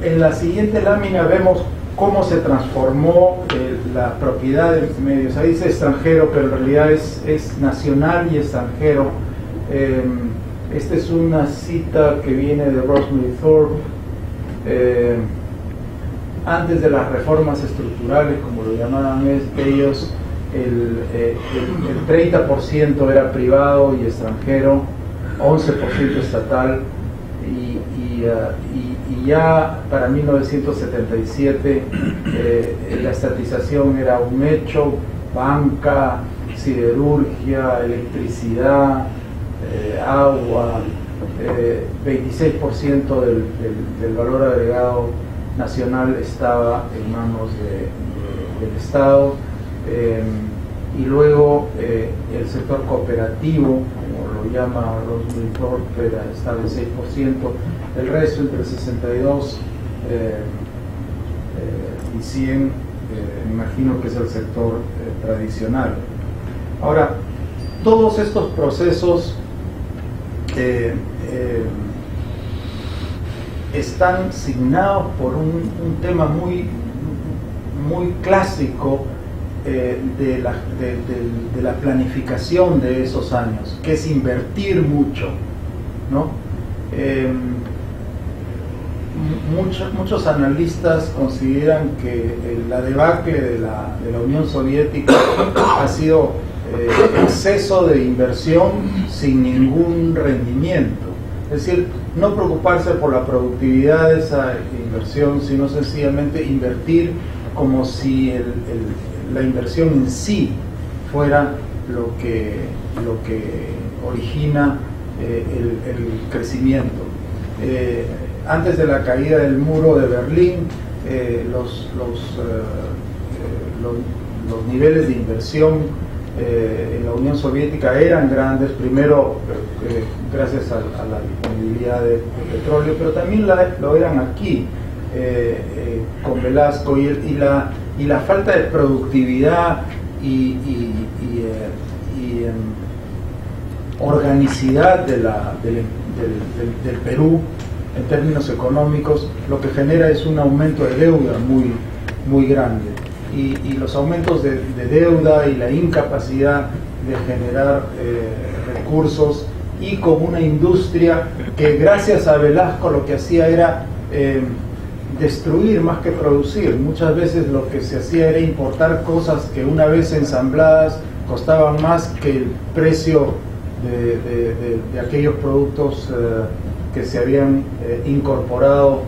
En la siguiente lámina vemos cómo se transformó la propiedad de medios. Ahí dice extranjero, pero en realidad es nacional y extranjero. Esta es una cita que viene de Rosemary Thorpe. Antes de las reformas estructurales, como lo llamaban ellos, el 30% era privado y extranjero, 11% estatal, y ya para 1977 la estatización era un hecho: banca, siderurgia, electricidad, agua, 26% del valor agregado nacional estaba en manos del Estado, y luego el sector cooperativo, como lo llama Rosemary Thorpe, estaba en 6%, el resto entre 62 y 100, me imagino que es el sector tradicional. Ahora, todos estos procesos están signados por un tema muy clásico de la planificación de esos años, que es invertir mucho, ¿no? Muchos analistas consideran que la debacle de la Unión Soviética ha sido exceso de inversión sin ningún rendimiento. Es decir, no preocuparse por la productividad de esa inversión, sino sencillamente invertir como si la inversión en sí fuera lo que origina el crecimiento. Antes de la caída del muro de Berlín, los niveles de inversión en la Unión Soviética eran grandes, primero gracias a la disponibilidad de petróleo, pero también lo eran aquí con Velasco, y la falta de productividad y organicidad del Perú en términos económicos, lo que genera es un aumento de deuda muy grande, y los aumentos de deuda y la incapacidad de generar recursos, y con una industria que gracias a Velasco lo que hacía era destruir más que producir. Muchas veces lo que se hacía era importar cosas que una vez ensambladas costaban más que el precio de aquellos productos que se habían incorporado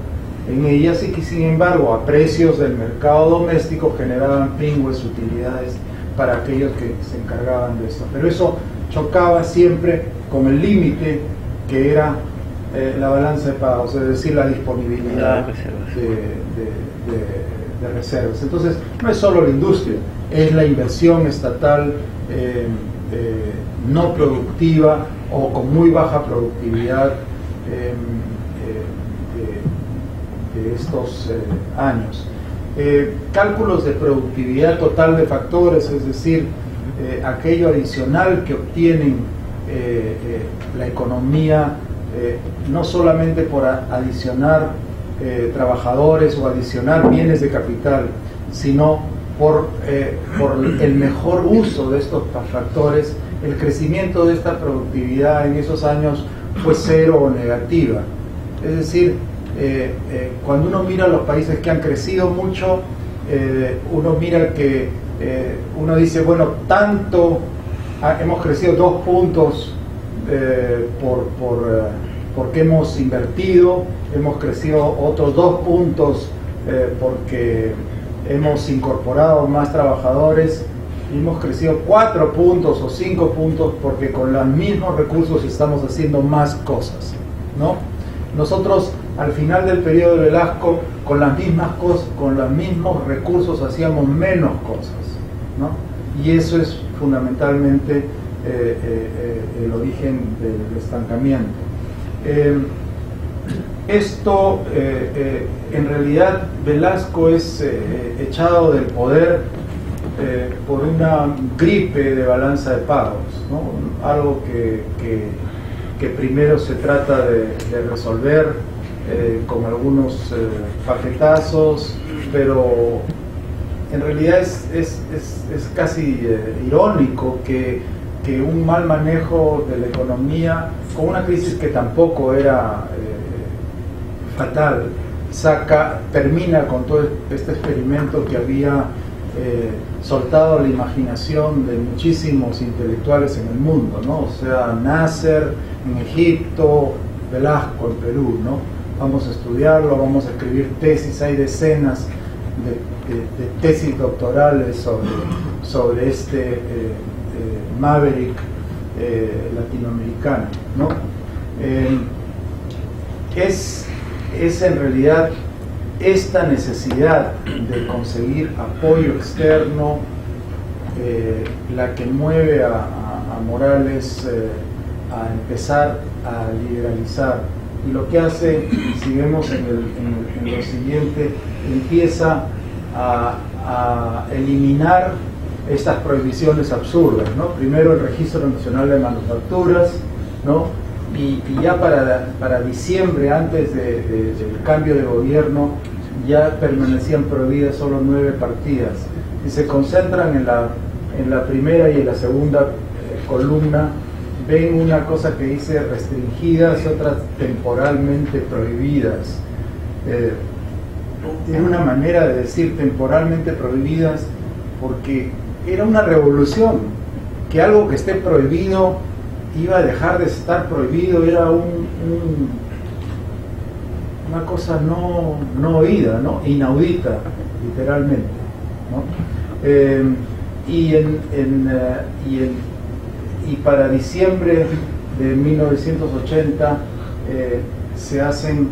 en ellas, y que sin embargo a precios del mercado doméstico generaban pingües utilidades para aquellos que se encargaban de esto. Pero eso chocaba siempre con el límite que era la balanza de pagos, es decir, la disponibilidad de reservas. Entonces, no es solo la industria, es la inversión estatal no productiva o con muy baja productividad de estos años. Cálculos de productividad total de factores, es decir, aquello adicional que obtienen la economía, no solamente por adicionar trabajadores o adicionar bienes de capital, sino por el mejor uso de estos factores. El crecimiento de esta productividad en esos años fue cero o negativa. Es decir, cuando uno mira los países que han crecido mucho, uno mira que uno dice, bueno, tanto hemos crecido 2 puntos porque hemos invertido, hemos crecido otros 2 puntos porque hemos incorporado más trabajadores, y hemos crecido 4 puntos o 5 puntos porque con los mismos recursos estamos haciendo más cosas, ¿no? Nosotros al final del periodo de Velasco, con las mismas cosas, con los mismos recursos hacíamos menos cosas, ¿no? Y eso es fundamentalmente el origen del estancamiento. Esto, en realidad, Velasco es echado del poder por una gripe de balanza de pagos, ¿no? Algo que primero se trata de resolver con algunos paquetazos, pero en realidad es casi irónico que un mal manejo de la economía, con una crisis que tampoco era fatal, termina con todo este experimento que había soltado la imaginación de muchísimos intelectuales en el mundo, ¿no? O sea, Nasser en Egipto, Velasco en Perú, ¿no? Vamos a estudiarlo, vamos a escribir tesis, hay decenas de tesis doctorales sobre este Maverick latinoamericano, ¿no? Es en realidad esta necesidad de conseguir apoyo externo la que mueve a Morales a empezar a liberalizar, y lo que hace, si vemos en lo siguiente, empieza a eliminar estas prohibiciones absurdas, ¿no? Primero el Registro Nacional de Manufacturas, ¿no? Y ya para diciembre, antes del cambio de gobierno, ya permanecían prohibidas solo 9 partidas, y se concentran en la primera y en la segunda columna. Ven una cosa que dice restringidas, otras temporalmente prohibidas. Es una manera de decir temporalmente prohibidas porque era una revolución, que algo que esté prohibido iba a dejar de estar prohibido, era una cosa no oída, ¿no? Inaudita, literalmente, ¿no? Y para diciembre de 1980 se hacen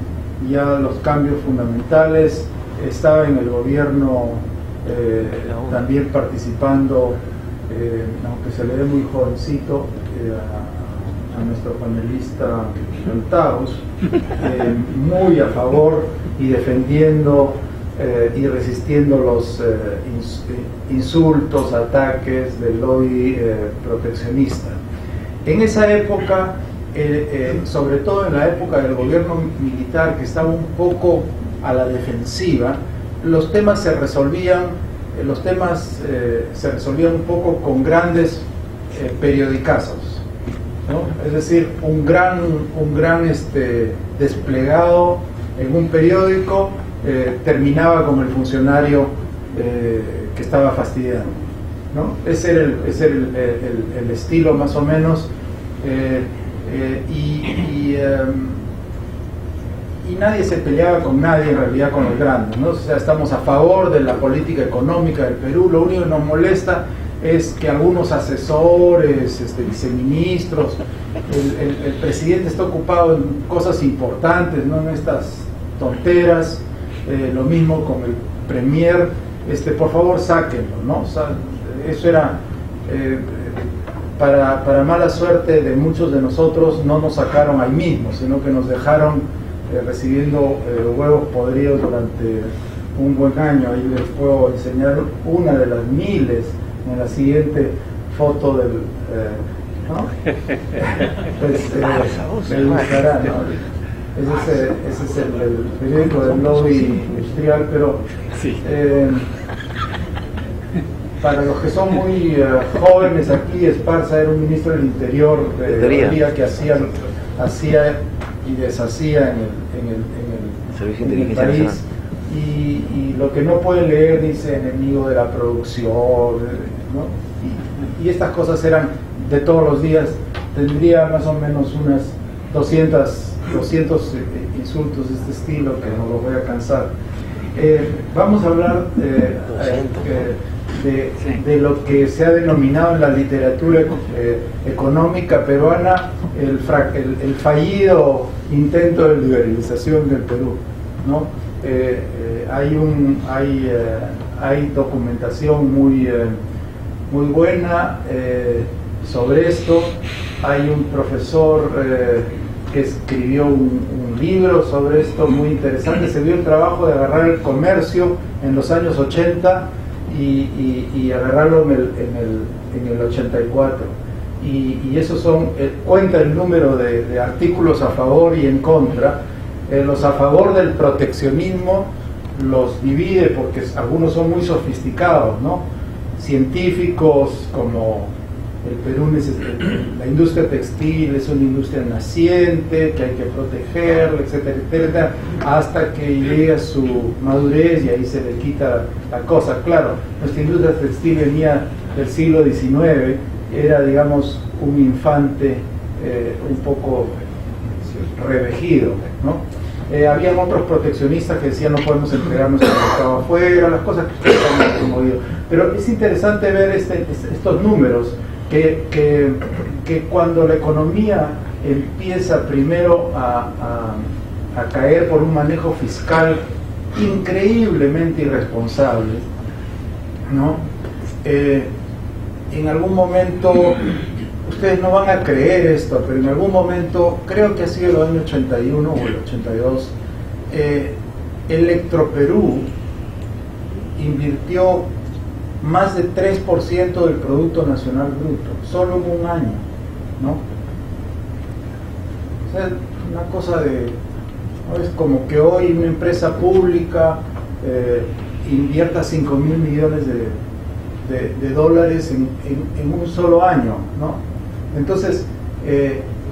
ya los cambios fundamentales. Estaba en el gobierno también participando, aunque se le ve muy jovencito, a nuestro panelista Taos, muy a favor y defendiendo y resistiendo los insultos, ataques del lobby proteccionista. En esa época, sobre todo en la época del gobierno militar, que estaba un poco a la defensiva, los temas se resolvían un poco con grandes periodicazos, ¿no? Es decir, un gran desplegado en un periódico terminaba con el funcionario que estaba fastidiando, ¿no? Ese era el estilo más o menos, y nadie se peleaba con nadie en realidad con los grandes, ¿no? O sea, estamos a favor de la política económica del Perú. Lo único que nos molesta es que algunos asesores, viceministros, el presidente está ocupado en cosas importantes, no en estas tonteras. Lo mismo con el premier, por favor sáquenlo, ¿no? O sea, eso era para mala suerte de muchos de nosotros. No nos sacaron ahí mismo, sino que nos dejaron recibiendo huevos podridos durante un buen año. Ahí les puedo enseñar una de las miles en la siguiente foto del ¿no? Pues, me gustará, ¿no? Ese es el periódico del lobby industrial, pero sí. Para los que son muy jóvenes aquí, Esparza era un ministro del Interior que hacía y deshacía en el país, y lo que no puede leer dice enemigo de la producción, ¿no? Y estas cosas eran de todos los días. Tendría más o menos unas 200 insultos de este estilo, que no los voy a cansar. Vamos a hablar de lo que se ha denominado en la literatura económica peruana el fallido intento de liberalización del Perú, ¿no? Hay documentación muy buena sobre esto. Hay un profesor que escribió un libro sobre esto muy interesante. Se dio el trabajo de agarrar el comercio en los años 80 y agarrarlo en el 84, y esos cuenta el número de artículos a favor y en contra, Los a favor del proteccionismo los divide porque algunos son muy sofisticados, ¿no? Científicos como el Perú, la industria textil es una industria naciente que hay que proteger, etcétera, etcétera, hasta que llegue a su madurez y ahí se le quita la cosa. Claro, nuestra industria textil venía del siglo XIX, era, digamos, un infante un poco revejido, ¿no? Habían otros proteccionistas que decían no podemos entregar nuestro mercado afuera, las cosas que ustedes han promovido. Pero es interesante ver estos números, que cuando la economía empieza primero a caer por un manejo fiscal increíblemente irresponsable, ¿no? En algún momento, ustedes no van a creer esto, pero en algún momento, creo que ha sido el año 81 o el 82, Electroperú invirtió más de 3% del Producto Nacional Bruto, solo en un año, ¿no? O sea, una cosa ¿no? Es como que hoy una empresa pública invierta 5.000 millones de dólares en un solo año, ¿no? Entonces,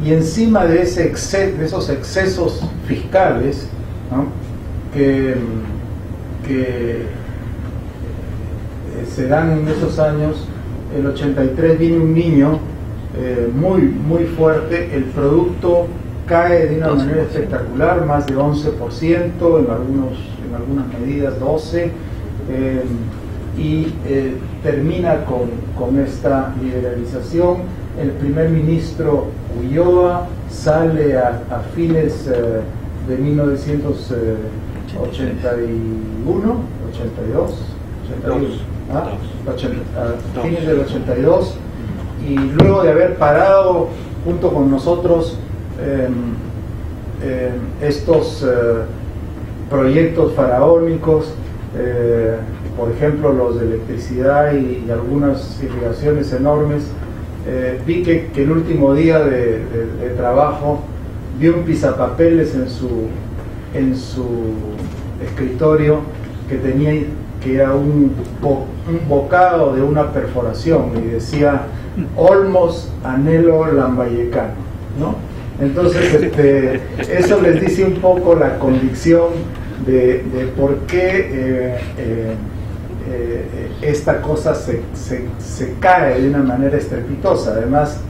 y encima de esos excesos fiscales, ¿no? que se dan en esos años, el 83 viene un niño muy fuerte, el producto cae de una manera espectacular, más de 11%, en algunas medidas 12%, y termina con esta liberalización. El primer ministro Ulloa sale a fines de 1981, 82, a fines del 82, y luego de haber parado junto con nosotros estos proyectos faraónicos, por ejemplo los de electricidad y algunas irrigaciones enormes, vi que el último día de trabajo vi un pisapapeles en su escritorio que era un bocado de una perforación y decía Olmos Anhelo Lambayecano, ¿no? Entonces eso les dice un poco la convicción de por qué esta cosa se cae de una manera estrepitosa. Además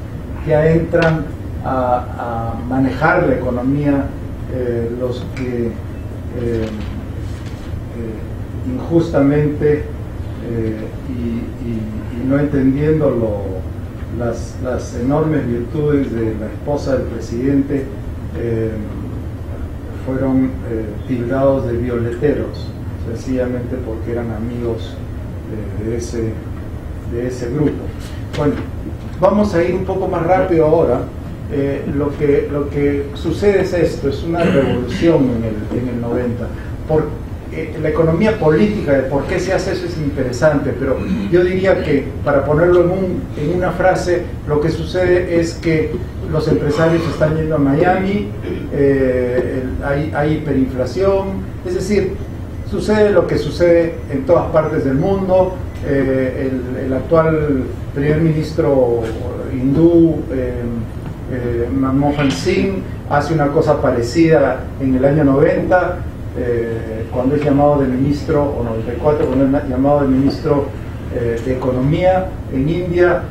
ya entran a manejar la economía los que injustamente y no entendiendo las enormes virtudes de la esposa del presidente, fueron tildados de violeteros, sencillamente porque eran amigos de ese grupo. Bueno, vamos a ir un poco más rápido ahora. Lo que sucede es esto, es una revolución en el 90. La economía política de por qué se hace eso es interesante, pero yo diría que, para ponerlo en una frase, lo que sucede es que los empresarios están yendo a Miami, hay hiperinflación, es decir, sucede lo que sucede en todas partes del mundo. El actual primer ministro hindú, Manmohan Singh, hace una cosa parecida en el año 90, cuando es llamado de ministro, o 94, cuando es llamado de ministro de Economía en India,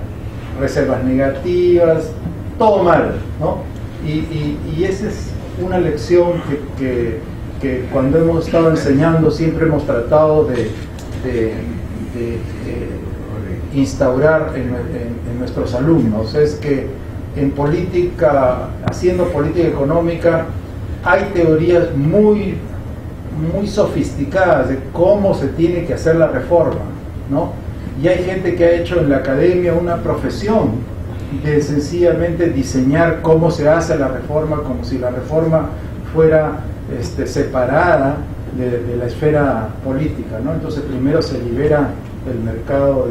reservas negativas, todo mal, ¿no? Y esa es una lección que cuando hemos estado enseñando siempre hemos tratado de instaurar en nuestros alumnos, es que en política, haciendo política económica, hay teorías muy sofisticadas de cómo se tiene que hacer la reforma, ¿no? Y hay gente que ha hecho en la academia una profesión de sencillamente diseñar cómo se hace la reforma, como si la reforma fuera separada de la esfera política, ¿no? Entonces primero se libera el mercado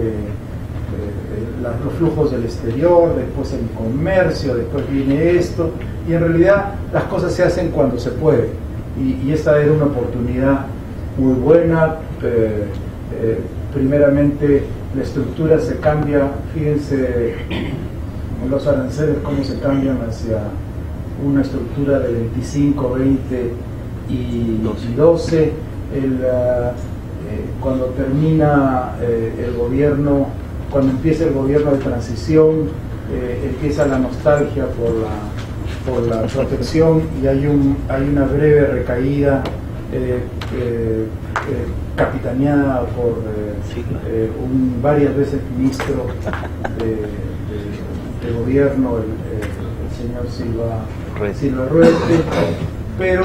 los flujos del exterior, después el comercio, después viene esto, y en realidad las cosas se hacen cuando se puede, y esta era una oportunidad muy buena. Primeramente la estructura se cambia, fíjense los aranceles cómo se cambian hacia una estructura de 25, 20 y 12. Cuando termina el gobierno, cuando empieza el gobierno de transición, empieza la nostalgia por la protección, y hay una breve recaída capitaneada por varias veces ministro de gobierno, el señor Silva Ruete, pero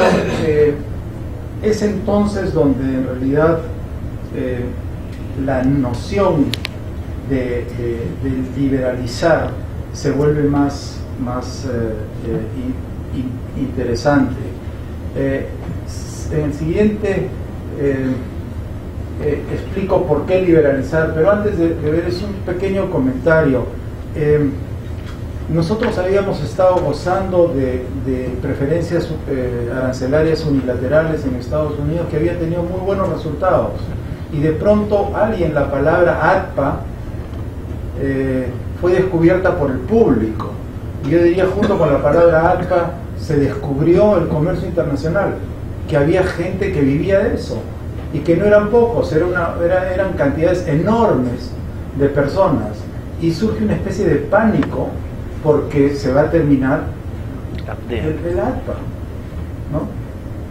es entonces donde en realidad la noción de liberalizar se vuelve más interesante. En el siguiente explico por qué liberalizar, pero antes de ver es un pequeño comentario. Nosotros habíamos estado gozando de preferencias arancelarias unilaterales en Estados Unidos que habían tenido muy buenos resultados, y de pronto la palabra ADPA fue descubierta por el público, y yo diría junto con la palabra ADPA se descubrió el comercio internacional, que había gente que vivía de eso, y que no eran pocos, eran cantidades enormes de personas, y surge una especie de pánico porque se va a terminar el ADPA, ¿no?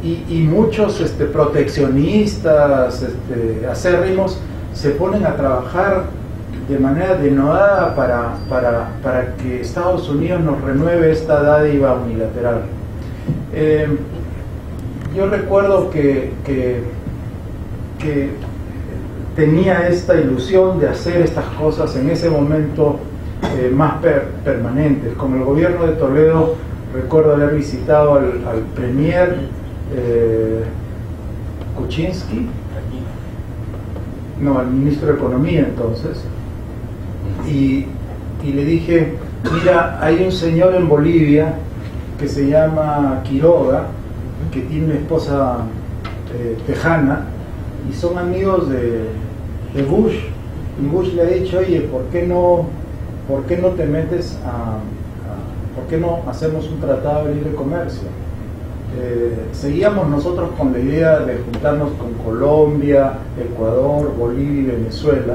Y muchos proteccionistas acérrimos se ponen a trabajar de manera denodada para que Estados Unidos nos renueve esta dádiva unilateral. Yo recuerdo que tenía esta ilusión de hacer estas cosas en ese momento más permanentes. Como el gobierno de Toledo, recuerdo haber visitado al premier Kuczynski, al ministro de Economía entonces, y le dije: mira, hay un señor en Bolivia que se llama Quiroga, que tiene una esposa tejana, y son amigos de Bush, y Bush le ha dicho: oye, ¿por qué no te metes por qué no hacemos un tratado de libre comercio? Seguíamos nosotros con la idea de juntarnos con Colombia, Ecuador, Bolivia y Venezuela,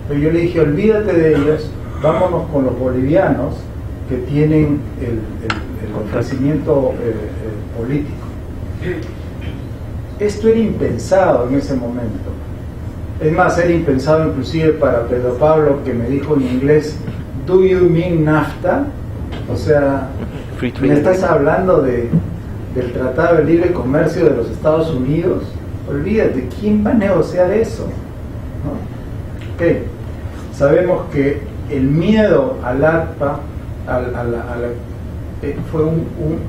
pero yo le dije: olvídate de ellos, vámonos con los bolivianos que tienen el ofrecimiento político. Esto era impensado en ese momento. Es más, era impensado inclusive para Pedro Pablo, que me dijo en inglés: ¿Do you mean NAFTA? O sea, ¿me estás hablando del Tratado de Libre Comercio de los Estados Unidos? Olvídate, ¿quién va a negociar eso? ¿No? Okay. Sabemos que el miedo al ADPA fue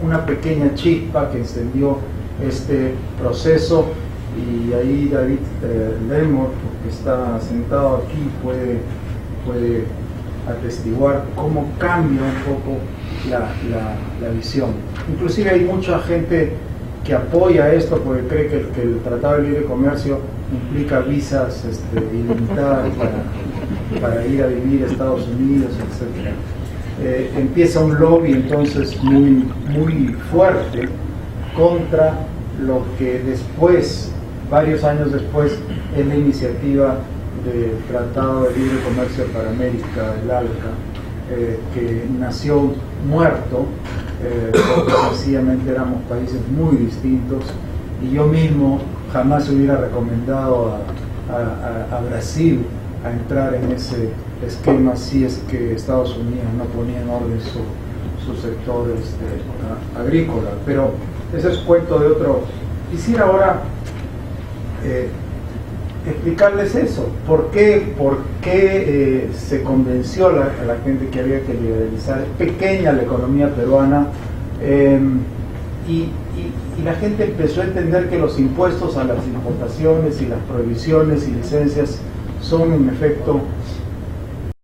una pequeña chispa que encendió este proceso, y ahí David Lemor, que está sentado aquí, puede atestiguar cómo cambia un poco la visión. Inclusive hay mucha gente que apoya esto porque cree que el Tratado de Libre Comercio implica visas ilimitadas para ir a vivir a Estados Unidos, etc. Empieza un lobby entonces muy fuerte contra lo que después, varios años después, es la iniciativa del Tratado de Libre Comercio para América, el ALCA, que nació muerto, porque sencillamente éramos países muy distintos, y yo mismo jamás hubiera recomendado a Brasil a entrar en ese esquema si es que Estados Unidos no ponía en orden su sector agrícola. Pero ese es cuento de otro. Quisiera ahora explicarles eso. ¿Por qué se convenció a la gente que había que liberalizar? Es pequeña la economía peruana, y la gente empezó a entender que los impuestos a las importaciones y las prohibiciones y licencias son en efecto